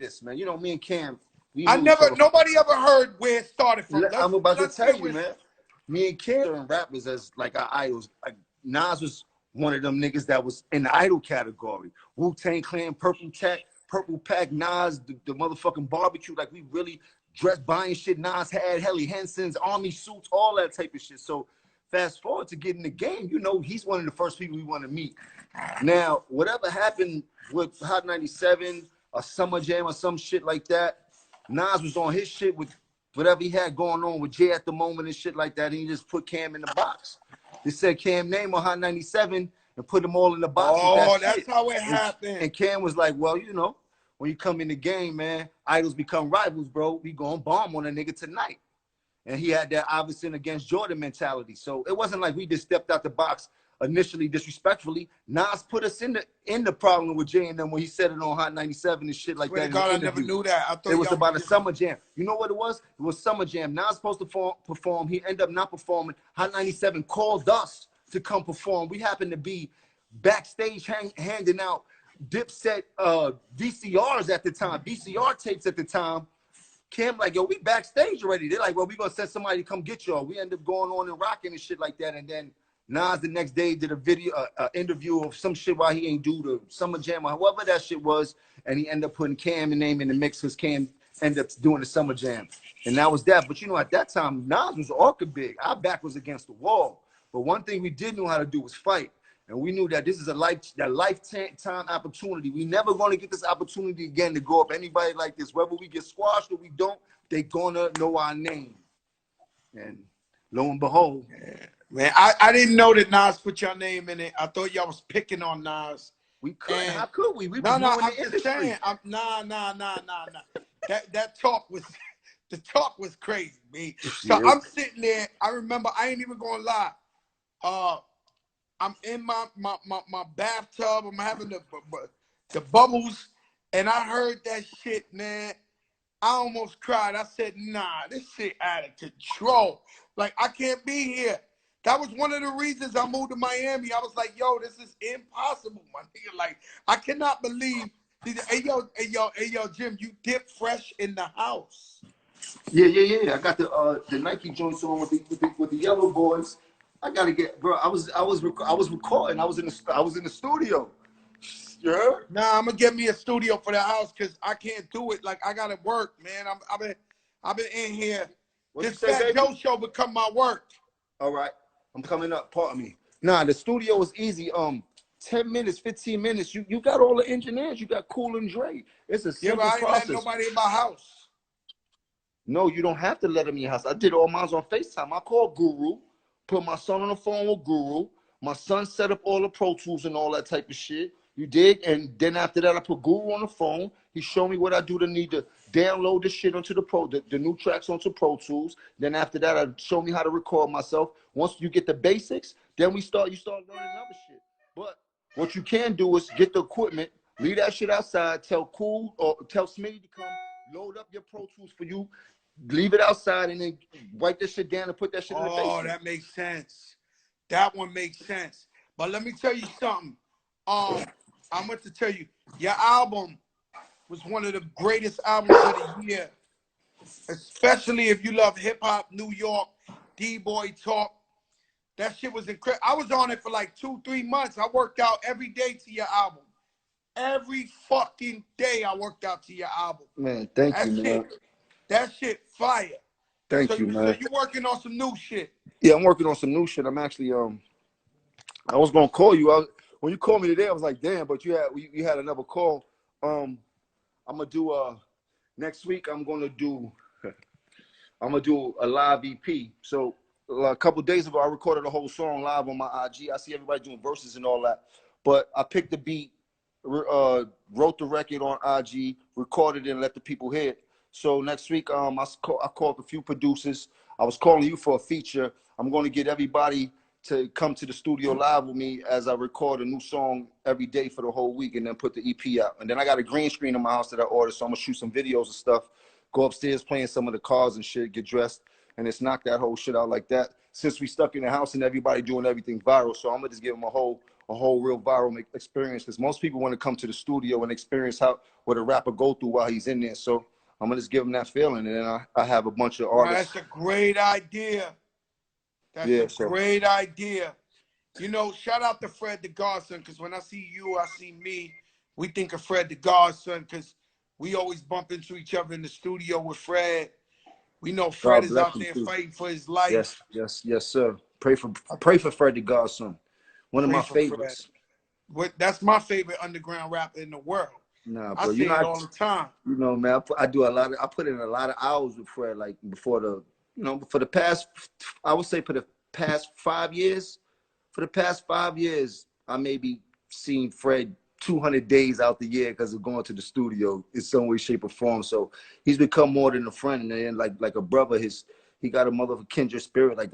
this, man. You know, me and Cam, we I knew each never, other. nobody ever heard where it started from. I'm about to tell you, with... man. Me and Cam and rappers as like our idols. Like Nas was one of them niggas that was in the idol category. Wu-Tang Clan, Purple Pack, Nas, the motherfucking barbecue. Like we really dressed buying shit. Nas had Helly Henson's, army suits, all that type of shit. So fast forward to getting the game, you know, he's one of the first people we want to meet. Now, whatever happened with Hot 97, a Summer Jam or some shit like that, Nas was on his shit with whatever he had going on with Jay at the moment and shit like that, and he just put Cam in the box. They said Cam name on Hot 97 and put them all in the box. Oh, that's how it happened. And Cam was like, well, you know, when you come in the game, man, idols become rivals, bro. We gonna bomb on a nigga tonight. And he had that Iverson against Jordan mentality. So it wasn't like we just stepped out the box initially disrespectfully. Nas put us in the problem with Jay and them when he said it on Hot 97 and shit like that. God, I never knew that. I thought it was about a Summer Jam. You know what it was? It was Summer Jam. Nas supposed to perform. He ended up not performing. Hot 97 called us to come perform. We happened to be backstage handing out Dipset VCRs at the time, VCR tapes at the time. Cam like, yo, we backstage already. They're like, well, we gonna send somebody to come get y'all. We end up going on and rocking and shit like that. And then Nas the next day did a video, interview of some shit while he ain't do the Summer Jam or whoever that shit was. And he ended up putting Cam and name in the mix because Cam ended up doing the Summer Jam. And that was that. But you know, at that time, Nas was orca big. Our back was against the wall. But one thing we did know how to do was fight. And we knew that this is a lifetime opportunity. We never going to get this opportunity again to go up anybody like this. Whether we get squashed or we don't, they going to know our name. And lo and behold. Yeah. Man, I didn't know that Nas put your name in it. I thought y'all was picking on Nas. We couldn't. How could we? We no, I'm just saying. Nah. That talk was, the talk was crazy, man. So I'm sitting there. I remember, I ain't even gonna lie. I'm in my bathtub. I'm having the bubbles, and I heard that shit, man. I almost cried. I said, nah, this shit out of control. Like, I can't be here. That was one of the reasons I moved to Miami. I was like, yo, this is impossible, my nigga. Like, I cannot believe. Hey, yo, Jim, you dip fresh in the house. Yeah. I got the Nike joints on with the yellow boys. I gotta get, bro. I was recording. I was in the studio. Yeah. Nah, I'm gonna get me a studio for the house because I can't do it. Like, I gotta work, man. I've been in here. This Fat Joe show become my work. All right, I'm coming up. Pardon me. Nah, the studio is easy. 10 minutes, 15 minutes. You got all the engineers. You got Cool and Dre. It's a simple process. I ain't letting nobody in my house. No, you don't have to let them in your house. I did all mine on FaceTime. I called Guru. Put my son on the phone with Guru. My son set up all the Pro Tools and all that type of shit. You dig? And then after that, I put Guru on the phone. He showed me what I do to need to download the shit onto the new tracks onto Pro Tools. Then after that, I show me how to record myself. Once you get the basics, then you start learning other shit. But what you can do is get the equipment, leave that shit outside, tell Cool or tell Smitty to come load up your Pro Tools for you. Leave it outside and then wipe this shit down and put that shit in the basement. Oh, that makes sense. That one makes sense. But let me tell you something. I meant to tell you, your album was one of the greatest albums of the year, especially if you love hip hop, New York, D-Boy Talk. That shit was incredible. I was on it for like 2-3 months. I worked out every day to your album. Every fucking day I worked out to your album. Man, thank you, man. That shit fire. Thank you, man. So you working on some new shit? Yeah, I'm working on some new shit. I'm actually I was gonna call you. When you called me today, I was like, damn, but you had another call. I'm gonna do next week. I'm gonna do a live EP. So a couple days ago, I recorded a whole song live on my IG. I see everybody doing verses and all that, but I picked the beat, wrote the record on IG, recorded it, and let the people hear it. So next week, I called a few producers. I was calling you for a feature. I'm going to get everybody to come to the studio live with me as I record a new song every day for the whole week and then put the EP out. And then I got a green screen in my house that I ordered, so I'm going to shoot some videos and stuff, go upstairs playing some of the cars and shit, get dressed, and just knock that whole shit out like that. Since we stuck in the house and everybody doing everything viral, so I'm going to just give them a whole a whole real viral experience, because most people want to come to the studio and experience what a rapper go through while he's in there. So I'm gonna just give him that feeling, and then I have a bunch of artists. That's a great idea. That's a great idea. You know, shout out to Fred the Godson, because when I see you, I see me. We think of Fred the Godson because we always bump into each other in the studio with Fred. We know Fred is out there fighting for his life. Yes, sir. Pray for Fred the Godson. One of my favorites. That's my favorite underground rapper in the world. Nah, bro, I say it all the time. You know, man, I put in a lot of hours with Fred, like for the past, I would say for the past 5 years. For the past 5 years, I maybe seen Fred 200 days out the year because of going to the studio in some way, shape, or form. So he's become more than a friend, and then like a brother. He got a motherfucking kindred spirit like